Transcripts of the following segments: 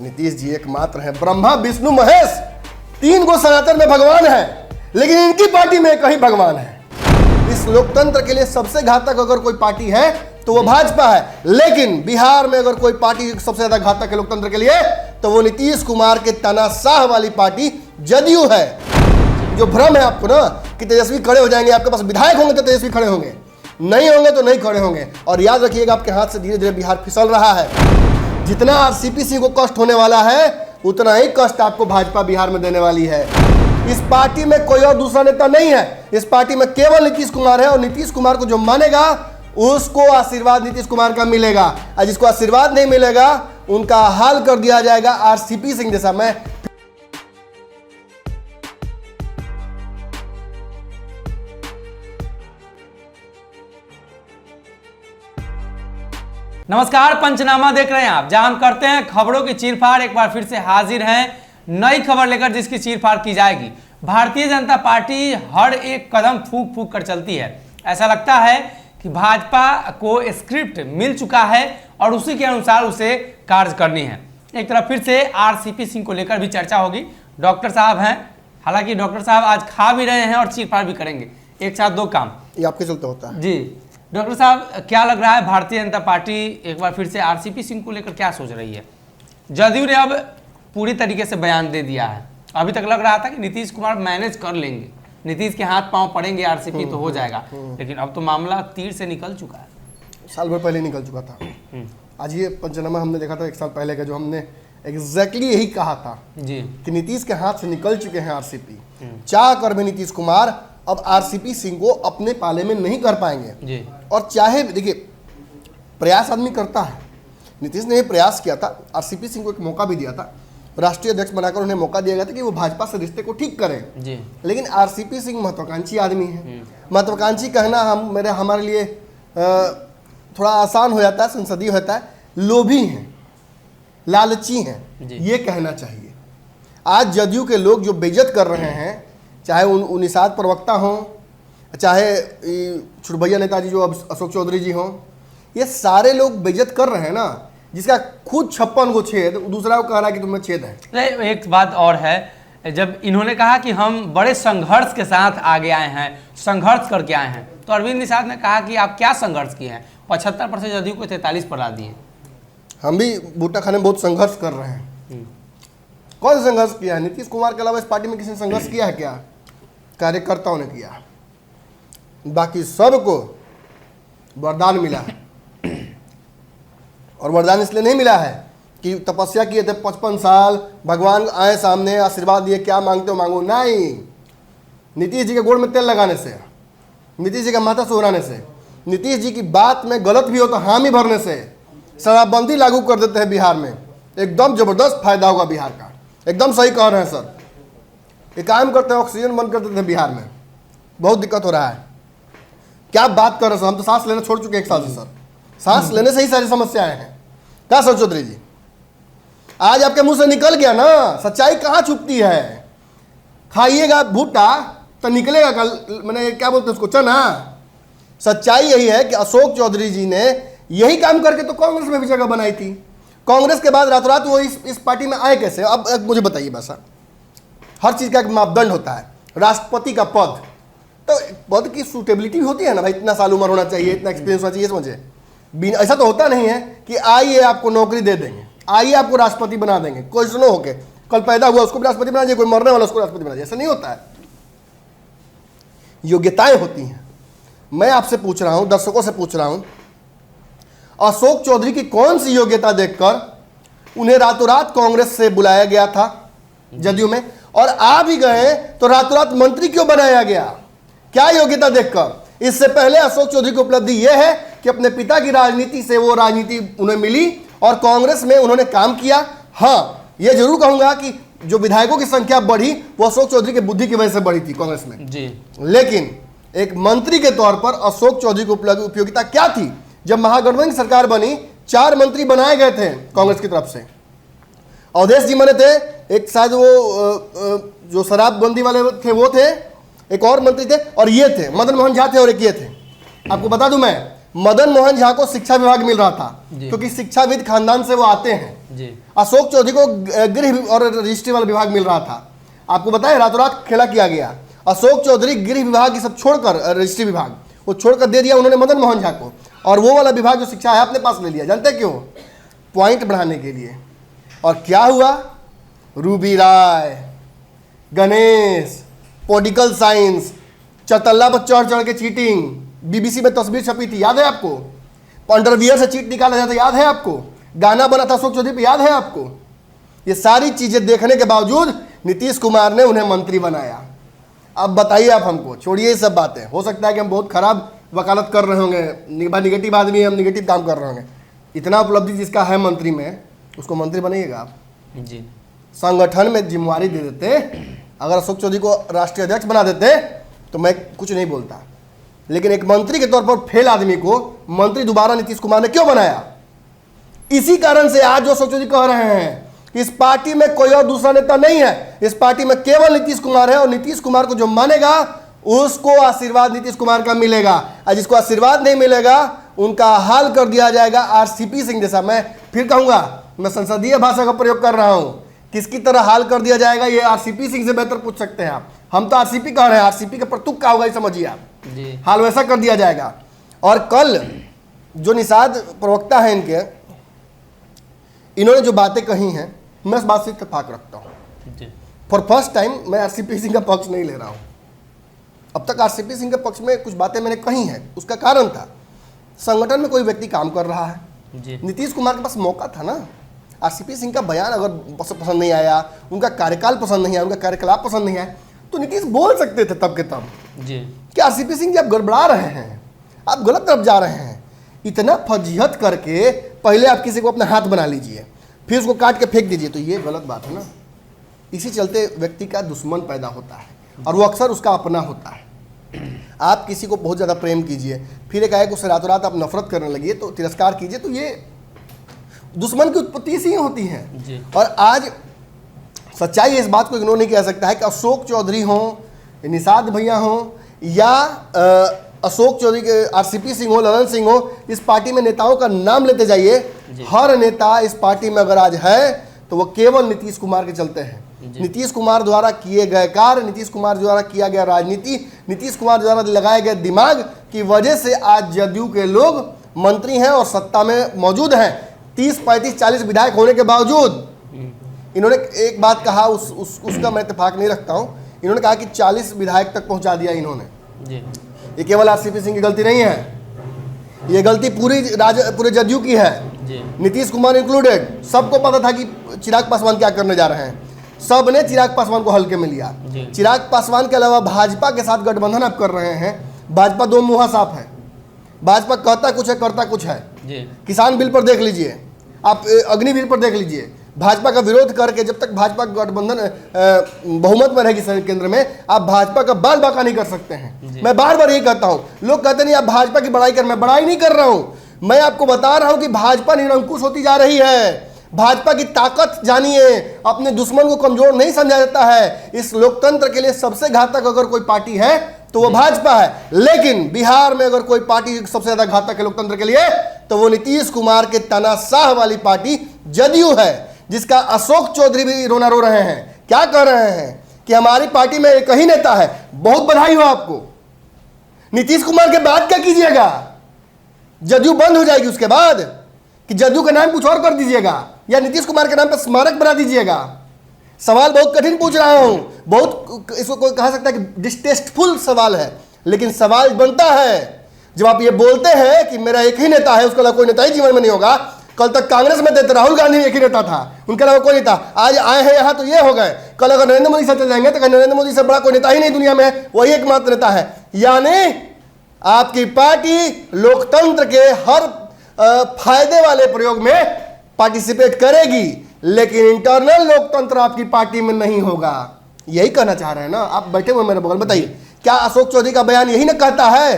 नीतीश जी एकमात्र हैं, ब्रह्मा विष्णु महेश, 3 गो सनातन में भगवान है, लेकिन इनकी पार्टी में एक ही भगवान है। इस लोकतंत्र के लिए सबसे घातक अगर कोई पार्टी है तो वो भाजपा है, लेकिन बिहार में अगर कोई पार्टी सबसे ज्यादा घातक है लोकतंत्र के लिए तो वो नीतीश कुमार के तानाशाह वाली पार्टी जदयू है। जो भ्रम है आपको ना कि तेजस्वी खड़े हो जाएंगे, आपके पास विधायक होंगे तो तेजस्वी खड़े होंगे, नहीं होंगे तो नहीं खड़े होंगे। और याद रखिएगा, आपके हाथ से धीरे धीरे बिहार फिसल रहा है। जितना आरसीपी सिंह को कष्ट होने वाला है उतना ही कष्ट आपको भाजपा बिहार में देने वाली है। इस पार्टी में कोई और दूसरा नेता नहीं है, इस पार्टी में केवल नीतीश कुमार है, और नीतीश कुमार को जो मानेगा उसको आशीर्वाद नीतीश कुमार का मिलेगा, और जिसको आशीर्वाद नहीं मिलेगा उनका हाल कर दिया जाएगा आरसीपी सिंह जैसा। मैं नमस्कार, पंचनामा देख रहे हैं आप, जहां हम करते हैं खबरों की चीरफाड़। एक बार फिर से हाजिर हैं नई खबर लेकर जिसकी चीरफाड़ की जाएगी। भारतीय जनता पार्टी हर एक कदम फूंक फूंक कर चलती है। ऐसा लगता है कि भाजपा को स्क्रिप्ट मिल चुका है और उसी के अनुसार उसे कार्य करनी है। एक तरफ फिर से आरसीपी सिंह को लेकर भी चर्चा होगी। डॉक्टर साहब हैं, हालांकि डॉक्टर साहब आज खा भी रहे हैं और चीरफाड़ भी करेंगे, एक साथ 2 काम। ये आपके चलते होता है जी डॉक्टर साहब, क्या लग रहा है भारतीय जनता पार्टी एक बार फिर से आरसीपी सिंह को लेकर क्या सोच रही है? जदयू ने अब पूरी तरीके से बयान दे दिया है। अभी तक लग रहा था कि नीतीश कुमार मैनेज कर लेंगे, नीतीश के हाथ पांव पड़ेंगे, आरसीपी तो हो जाएगा, लेकिन अब तो मामला तीर से निकल चुका है। साल भर पहले निकल चुका था। आज ये पंचनामा हमने देखा था 1 साल पहले का, जो हमने एग्जैक्टली यही कहा था जी कि नीतीश के हाथ से निकल चुके हैं आरसीपी। चाह कर भी नीतीश कुमार अब आरसीपी सिंह को अपने पाले में नहीं कर पाएंगे जी। और चाहे देखिए, प्रयास आदमी करता है। नीतीश ने ये प्रयास किया था, आरसीपी सिंह को एक मौका भी दिया था, राष्ट्रीय अध्यक्ष बनाकर उन्हें मौका दिया गया था कि वो भाजपा से रिश्ते को ठीक करें जी। लेकिन आरसीपी सिंह महत्वाकांक्षी आदमी है। महत्वाकांक्षी कहना हमारे लिए थोड़ा आसान हो जाता है, संसदीय होता है। लोभी हैं, लालची हैं, ये कहना चाहिए। आज जदयू के लोग जो बेइज्जत कर रहे हैं, चाहे उन निषाद प्रवक्ता हों, चाहे छुटभैया नेताजी जो अब अशोक चौधरी जी हों, ये सारे लोग बेइज्जत कर रहे हैं ना। जिसका खुद 56 को छेद, दूसरा को कह रहा है कि तुम्हें छेद है। एक बात और है, जब इन्होंने कहा कि हम बड़े संघर्ष के साथ आगे आए हैं, संघर्ष करके आए हैं, तो अरविंद निषाद ने कहा कि आप क्या संघर्ष किए हैं? 75% जदयू को 43 पर ला दिए। हम भी बूटा खाने में बहुत संघर्ष कर रहे हैं। कौन संघर्ष किया है? नीतीश कुमार के अलावा इस पार्टी में किसी ने संघर्ष किया है क्या? कार्यकर्ताओं ने किया, बाकी सबको वरदान मिला है। और वरदान इसलिए नहीं मिला है कि तपस्या किए थे 55 साल, भगवान आए सामने, आशीर्वाद दिए, क्या मांगते हो मांगो। नहीं, नीतीश जी के गोड़ में तेल लगाने से, नीतीश जी का माथा सोहराने से, नीतीश जी की बात में गलत भी हो तो हामी भरने से, शराबबंदी लागू कर देते हैं बिहार में, एकदम जबरदस्त फायदा होगा बिहार का। एकदम सही कह रहे हैं सर, ये काम करते हैं, ऑक्सीजन बंद कर देते हैं बिहार में, बहुत दिक्कत हो रहा है। क्या बात कर रहे हैं सर, हम तो सांस लेना छोड़ चुके हैं 1 साल से सर, सांस लेने से ही सारी समस्याएं हैं। क्या सर चौधरी जी, आज आपके मुंह से निकल गया ना, सच्चाई कहाँ छुपती है? खाइएगा भुट्टा तो निकलेगा कल, मैंने क्या बोलते हैं उसको, चना। सच्चाई यही है कि अशोक चौधरी जी ने यही काम करके तो कांग्रेस में भी जगह बनाई थी। कांग्रेस के बाद रातों रात वो इस पार्टी में आए कैसे? अब मुझे बताइए बस। हर चीज़ का एक मापदंड होता है। राष्ट्रपति का पद, तो पद की सूटेबिलिटी भी होती है ना भाई, इतना साल उम्र होना चाहिए, इतना एक्सपीरियंस होना चाहिए। समझे, ऐसा तो होता नहीं है कि आइए आपको नौकरी दे देंगे, आइए आपको राष्ट्रपति बना देंगे, क्वेश्चन होके कल पैदा हुआ उसको भी राष्ट्रपति बना दिए, कोई मरने वाला उसको राष्ट्रपति बना दिया, ऐसा नहीं होता है। योग्यताएं होती हैं। मैं आपसे पूछ रहा हूं, दर्शकों से पूछ रहा हूं, अशोक चौधरी की कौन सी योग्यता देखकर उन्हें रातों रात कांग्रेस से बुलाया गया था जदयू में, और आ भी गए तो रातों रात मंत्री क्यों बनाया गया? क्या योग्यता देखकर? इससे पहले अशोक चौधरी की उपलब्धि यह है कि अपने पिता की राजनीति से वो राजनीति उन्हें मिली और कांग्रेस में उन्होंने काम किया। हाँ, ये जरूर कहूंगा कि जो विधायकों की संख्या बढ़ी वो अशोक चौधरी की बुद्धि की वजह से बढ़ी थी कांग्रेस में जी। लेकिन एक मंत्री के तौर पर अशोक चौधरी की उपयोगिता क्या थी? जब महागठबंधन की सरकार बनी, 4 मंत्री बनाए गए थे कांग्रेस की तरफ से। अवधेश जी बने थे, एक शायद वो जो शराबबंदी वाले थे वो थे, एक और मंत्री थे, और ये थे मदन मोहन झा थे, और एक ये थे। आपको बता दूं मैं, मदन मोहन झा को शिक्षा विभाग मिल रहा था जी। क्योंकि शिक्षाविद खानदान से वो आते हैं। जी अशोक चौधरी को गृह और रजिस्ट्री वाला विभाग मिल रहा था। आपको बताया रातों रात खेला किया गया। अशोक चौधरी गृह विभाग ये सब छोड़कर रजिस्ट्री विभाग वो छोड़कर दे दिया उन्होंने मदन मोहन झा को, और वो वाला विभाग जो शिक्षा है अपने पास ले लिया। जानते क्यों? पॉइंट बढ़ाने के लिए। और क्या हुआ? रूबी राय, गणेश, पॉलिटिकल साइंस, चौतल्ला पर चढ़ चढ़ के चीटिंग, बीबीसी में तस्वीर छपी थी, याद है आपको? अंडरवियर से चीट निकाला जाता, याद है आपको? गाना बना था अशोक चौधरी पे, याद है आपको? ये सारी चीजें देखने के बावजूद नीतीश कुमार ने उन्हें मंत्री बनाया। अब बताइए आप हमको, छोड़िए ये सब बातें। हो सकता है कि हम बहुत खराब वकालत कर रहे होंगे, निगेटिव आदमी है, हम निगेटिव काम कर रहे होंगे। इतना उपलब्धि जिसका है मंत्री में, उसको मंत्री बनाइएगा आप? जी संगठन में जिम्मेवारी दे देते। अगर अशोक चौधरी को राष्ट्रीय अध्यक्ष बना देते तो मैं कुछ नहीं बोलता, लेकिन एक मंत्री के तौर पर फेल आदमी को मंत्री दोबारा नीतीश कुमार ने क्यों बनाया? इसी कारण से आज जो अशोक चौधरी कह रहे हैं इस पार्टी में कोई और दूसरा नेता नहीं है, इस पार्टी में केवल नीतीश कुमार है, और नीतीश कुमार को जो मानेगा उसको आशीर्वाद नीतीश कुमार का मिलेगा, और जिसको आशीर्वाद नहीं मिलेगा उनका हाल कर दिया जाएगा आरसीपी सिंह जैसा। मैं फिर कहूंगा, मैं संसदीय भाषा का प्रयोग कर रहा हूं, किसकी तरह हाल कर दिया जाएगा ये आरसीपी सिंह से बेहतर पूछ सकते हैं आप। हम तो आरसीपी कह रहे हैं, आरसीपी का प्रतुक क्या होगा ये समझिए आप। जी हाल वैसा कर दिया जाएगा। और कल जो निषाद प्रवक्ता है इनके, इन्होंने जो बातें कही हैं मैं इस बात से इत्तेफाक रखता हूं। जी फॉर फर्स्ट टाइम मैं आरसीपी सिंह का पक्ष नहीं ले रहा हूं। अब तक आरसीपी सिंह के पक्ष में कुछ बातें मैंने कही हैं, उसका कारण था संगठन में कोई व्यक्ति काम कर रहा है। जी नीतीश कुमार के पास मौका था ना। आरसीपी सिंह का बयान अगर पसंद नहीं आया, उनका कार्यकाल पसंद नहीं आया, उनका कार्यकलाप पसंद नहीं आया, तो नीतीश बोल सकते थे तब के तब जी कि आरसीपी सिंह जी आप गड़बड़ा रहे हैं, आप गलत तरफ जा रहे हैं। इतना फजीहत करके पहले आप किसी को अपना हाथ बना लीजिए, फिर उसको काट के फेंक दीजिए, तो ये गलत बात है ना। इसी चलते व्यक्ति का दुश्मन पैदा होता है और वो अक्सर उसका अपना होता है। आप किसी को बहुत ज़्यादा प्रेम कीजिए, फिर एक आएगा उससे रातों रात आप नफरत करने लगिए, तो तिरस्कार कीजिए, तो ये दुश्मन की उत्पत्ति इसी होती है। जी और आज सच्चाई इस बात को इग्नोर नहीं किया सकता है कि अशोक चौधरी हों, निषाद भैया हों, या अशोक चौधरी के आरसीपी सिंह हो, ललन सिंह हो, इस पार्टी में नेताओं का नाम लेते जाइए। हर नेता इस पार्टी में अगर आज है तो वो केवल नीतीश कुमार के चलते हैं। नीतीश कुमार द्वारा किए गए कार्य, नीतीश कुमार द्वारा किया गया राजनीति, नीतीश कुमार द्वारा लगाया गया दिमाग की वजह से आज जदयू के लोग मंत्री हैं और सत्ता में मौजूद हैं। 30, 35, 40 विधायक होने के बावजूद इन्होंने एक बात कहा, उसका मैं इत्तेफाक नहीं रखता हूं। इन्होंने कहा कि 40 विधायक तक पहुंचा दिया इन्होंने। जी ये केवल आरसीपी सिंह की गलती नहीं है, ये गलती पूरे जदयू की है, जी नीतीश कुमार इंक्लूडेड। सबको पता था कि चिराग पासवान क्या करने जा रहे हैं, सब ने चिराग पासवान को हल्के में लिया। चिराग पासवान के अलावा भाजपा के साथ गठबंधन आप कर रहे हैं। भाजपा दो मुँहा साफ है, भाजपा कहता कुछ है करता कुछ है। जी किसान बिल पर देख लीजिए, आप अग्निवीर पर देख लीजिए, भाजपा का विरोध करके जब तक भाजपा गठबंधन बहुमत में रहेगी केंद्र में, आप भाजपा का बाल बाका नहीं कर सकते हैं। मैं बार बार यही कहता हूं, लोग कहते नहीं आप भाजपा की बड़ाई कर, मैं बड़ाई नहीं कर रहा हूं, मैं आपको बता रहा हूं कि भाजपा निरंकुश होती जा रही है। भाजपा की ताकत जानिए, अपने दुश्मन को कमजोर नहीं समझा जाता है। इस लोकतंत्र के लिए सबसे घातक अगर कोई पार्टी है तो वो भाजपा है। लेकिन बिहार में अगर कोई पार्टी सबसे ज्यादा घातक है लोकतंत्र के लिए तो वो नीतीश कुमार के तानाशाह वाली पार्टी जदयू है, जिसका अशोक चौधरी भी रोना रो रहे हैं। क्या कह रहे हैं कि हमारी पार्टी में एक ही नेता है। बहुत बधाई हो आपको। नीतीश कुमार के बाद क्या कीजिएगा? जदयू बंद हो जाएगी उसके बाद, कि जदयू का नाम कुछ और कर दीजिएगा या नीतीश कुमार के नाम पर स्मारक बना दीजिएगा? सवाल बहुत कठिन पूछ रहा हूं, बहुत इसको कोई कहा सकता है कि डिस्टेस्टफुल सवाल है, लेकिन सवाल बनता है। जब आप ये बोलते हैं कि मेरा एक ही नेता है, उसके अलावा कोई नेता ही जीवन में नहीं होगा। कल तक कांग्रेस में थे तो राहुल गांधी एक ही नेता था, उनके अलावा कोई नेता। आज आए हैं यहाँ तो ये हो गए, कल अगर नरेंद्र मोदी से चल जाएंगे तो नरेंद्र मोदी से बड़ा कोई नेता ही नहीं दुनिया में, वही एकमात्र नेता है। यानी आपकी पार्टी लोकतंत्र के हर फायदे वाले प्रयोग में पार्टिसिपेट करेगी, लेकिन इंटरनल लोकतंत्र आपकी पार्टी में नहीं होगा। यही कहना चाह रहे हैं ना आप बैठे हुए मेरे बगल। बताइए, क्या अशोक चौधरी का बयान यही ना कहता है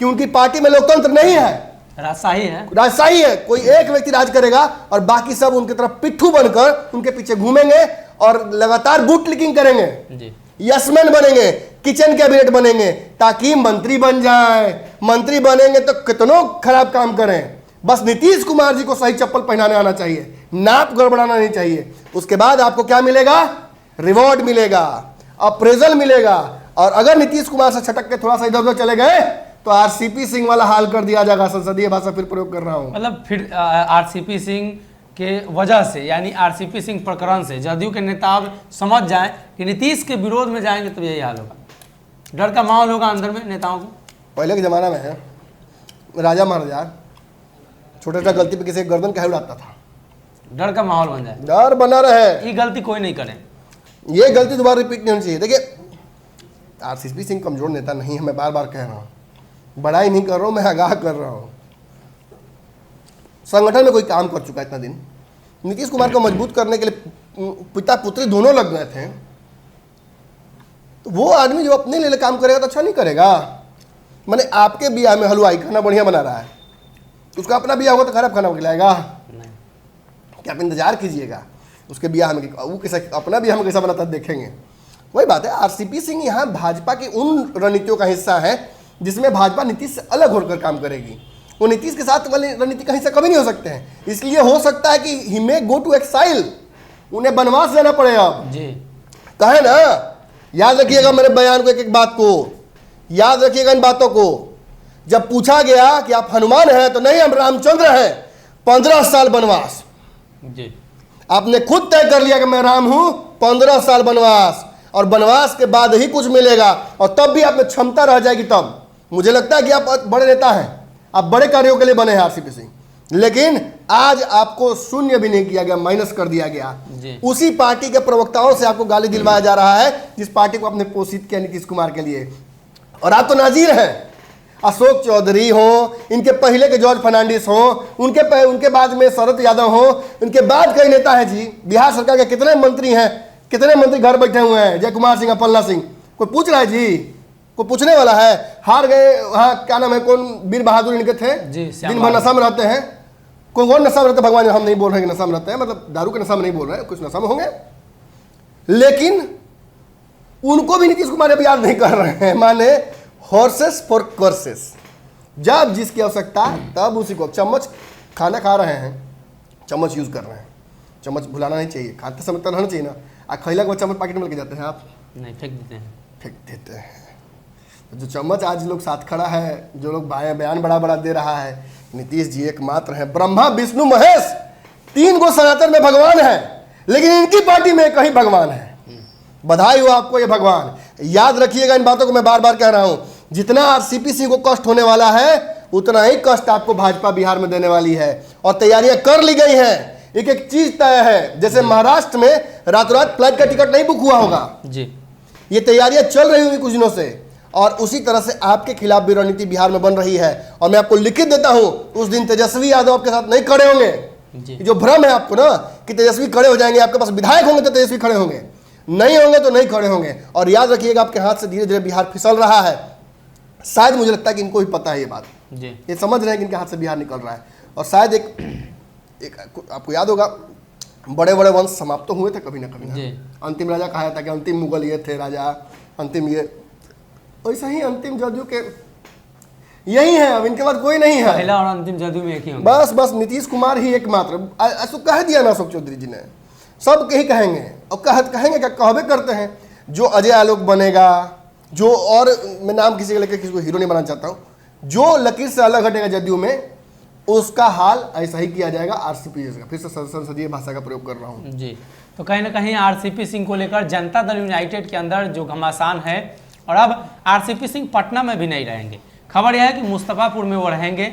कि उनकी पार्टी में लोकतंत्र नहीं है, राजशाही है? राजशाही है। कोई एक व्यक्ति राज करेगा और बाकी सब उनकी तरफ पिट्ठू बनकर उनके पीछे घूमेंगे और लगातार बूट लिकिंग करेंगे, यसमैन बनेंगे। किचन कैबिनेट बनेंगे ताकि मंत्री बन जाए। मंत्री बनेंगे तो कितनों खराब काम करें, बस नीतीश कुमार जी को सही चप्पल पहनाने आना चाहिए, नाप गड़बड़ाना नहीं चाहिए। उसके बाद आपको क्या मिलेगा? रिवॉर्ड मिलेगा, अप्रेजल मिलेगा। और अगर नीतीश कुमार से छटक के थोड़ा सा इधर उधर चले गए तो आरसीपी सिंह वाला हाल कर दिया जाएगा। संसदीय भाषा फिर प्रयोग कर रहा हूं। मतलब फिर आरसीपी सिंह के वजह से, यानी आरसीपी सिंह प्रकरण से जदयू के नेता अब समझ जाएं कि नीतीश के विरोध में जाएंगे तो यही हाल होगा। डर का माहौल होगा अंदर में नेताओं को। पहले के जमाना में राजा महाराजा छोटा छोटा गलती पे किसी गर्दन कहे उड़ाता था, डर का माहौल बन जाए, डर बना रहे, ये गलती कोई नहीं करे, ये गलती दोबारा रिपीट नहीं होनी चाहिए। देखिए आरसीपी सिंह कमजोर नेता नहीं है, मैं बार बार कह रहा हूँ, बड़ाई नहीं कर रहा हूँ, मैं आगाह कर रहा हूँ। संगठन में कोई काम कर चुका है इतना दिन। नीतीश कुमार को मजबूत करने के लिए पिता पुत्री दोनों लग गए थे, तो वो आदमी जो अपने लिए काम करेगा तो अच्छा नहीं करेगा। मैंने आपके बियाह में हलवाई खाना बढ़िया बना रहा है, उसका अपना बियाह होगा तो खराब खाना खिलाएगा क्या? आप इंतजार कीजिएगा उसके बियाह में, वो कैसा अपना बियाह में कैसा बनाता है देखेंगे। वही बात है, आरसीपी सिंह यहाँ भाजपा की उन रणनीतियों का हिस्सा है जिसमें भाजपा नीतीश से अलग होकर काम करेगी। वो नीतीश के साथ वाली रणनीति का हिस्सा कभी नहीं हो सकते हैं। इसलिए हो सकता है कि ही मे गो टू एक्साइल, उन्हें वनवास जाना पड़े। अब जी कहे ना, याद रखिएगा मेरे बयान को, एक एक बात को याद रखिएगा, इन बातों को। जब पूछा गया कि आप हनुमान हैं तो नहीं, हम रामचंद्र हैं, 15 साल वनवास। जी आपने खुद तय कर लिया कि मैं राम हूं, 15 साल वनवास, और वनवास के बाद ही कुछ मिलेगा, और तब भी आप में क्षमता रह जाएगी। तब मुझे लगता है कि आप बड़े नेता हैं, आप बड़े कार्यों के लिए बने हैं आरसीपी सिंह, लेकिन आज आपको शून्य भी नहीं किया गया, माइनस कर दिया गया। उसी पार्टी के प्रवक्ताओं से आपको गाली दिलवाया जा रहा है जिस पार्टी को आपने पोषित किया नीतीश कुमार के लिए। और आप तो नाजीर हैं। अशोक चौधरी हो, इनके पहले के जॉर्ज फर्नांडिस हो, उनके बाद में शरद यादव हो, उनके बाद कई नेता हैं जी। बिहार सरकार के कितने मंत्री हैं, कितने मंत्री घर बैठे हुए हैं, जय कुमार सिंह, अप्पलनाथ सिंह। कोई पूछ रहा है जी? कोई पूछने वाला है? हार गए, हाँ क्या नाम है, कौन, वीर बहादुर इनके थे, दिन भर नशा में रहते हैं। कौन नशा में रहते? भगवान, हम नहीं बोल रहे हैं कि नशा में रहते हैं, मतलब दारू के नशा में नहीं बोल रहे हैं, कुछ नशा में होंगे, लेकिन उनको भी नीतीश कुमार अब याद नहीं कर रहे हैं। माने हॉर्सेस फॉर कर्सेस, जब जिसकी आवश्यकता तब उसी को। चम्मच खाना खा रहे हैं, चम्मच यूज कर रहे हैं, चम्मच भुलाना नहीं चाहिए, खाते समय तो रहना चाहिए ना। खैला के बाद चम्मच पॉकेट में लेके जाते हैं आप? नहीं, फेंक देते हैं। जो चम्मच आज लोग साथ खड़ा है, जो लोग बयान बड़ा बड़ा दे रहा है, नीतीश जी एकमात्र है, ब्रह्मा विष्णु महेश, 3 गो सनातन में भगवान है, लेकिन इनकी पार्टी में कहीं भगवान है। बधाई हो आपको ये भगवान। याद रखिएगा इन बातों को, मैं बार बार कह रहा हूं, जितना आरसीपी सिंह को कष्ट होने वाला है उतना ही कष्ट आपको भाजपा बिहार में देने वाली है, और तैयारियां कर ली गई हैं। एक एक चीज तय है, जैसे महाराष्ट्र में रातों रात फ्लाइट का टिकट नहीं बुक हुआ होगा जी, ये तैयारियां चल रही होंगी कुछ दिनों से, और उसी तरह से आपके खिलाफ भी रणनीति बिहार में बन रही है। और मैं आपको लिखित देता हूं, उस दिन तेजस्वी यादव आपके साथ नहीं खड़े होंगे। जो भ्रम है आपको ना कि तेजस्वी खड़े हो जाएंगे, आपके पास विधायक होंगे तो तेजस्वी खड़े होंगे, नहीं होंगे तो नहीं खड़े होंगे। और याद रखिएगा, आपके हाथ से धीरे धीरे बिहार फिसल रहा है। शायद मुझे लगता है कि इनको भी पता है ये बात, ये समझ रहे हैं कि इनके हाथ से बिहार निकल रहा है। और शायद एक आपको याद होगा, बड़े बड़े वंश समाप्त तो हुए थे कभी ना कभी ना। अंतिम राजा कहा जाता है कि अंतिम मुगल ये थे राजा, अंतिम ये, वैसा ही अंतिम जदयू के यही है। अब इनके बाद कोई नहीं है, पहला और अंतिम जदयू में एक ही होंगे। बस नीतीश कुमार ही एकमात्र। कह दिया ना अशोक चौधरी जी ने, सब यही कहेंगे, और कहेंगे क्या, कहवे करते हैं। जो अजय आलोक बनेगा, जो, और मैं नाम किसी को लेकर किसी को हीरो नहीं बनाना चाहता हूँ, जो लकीर से अलग हटेगा जदयू में, उसका हाल ऐसा ही किया जाएगा आरसीपी जैसा। फिर से संसदीय भाषा का प्रयोग कर रहा हूँ जी। तो कहीं ना कहीं आरसीपी सिंह को लेकर जनता दल यूनाइटेड के अंदर जो घमासान है, और अब आरसीपी सिंह पटना में भी नहीं रहेंगे। खबर यह है कि मुस्तफापुर में वो रहेंगे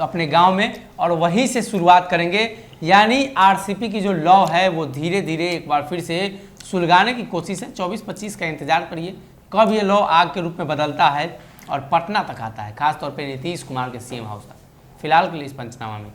अपने गांव में, और वहीं से शुरुआत करेंगे। यानी आरसीपी की जो लॉ है वो धीरे धीरे एक बार फिर से सुलगाने की कोशिश है। 24-25 का इंतजार करिए कब ये लॉ आग के रूप में बदलता है और पटना तक आता है, खासतौर पर नीतीश कुमार के सीएम हाउस तक। फिलहाल के लिए इस पंचनामा में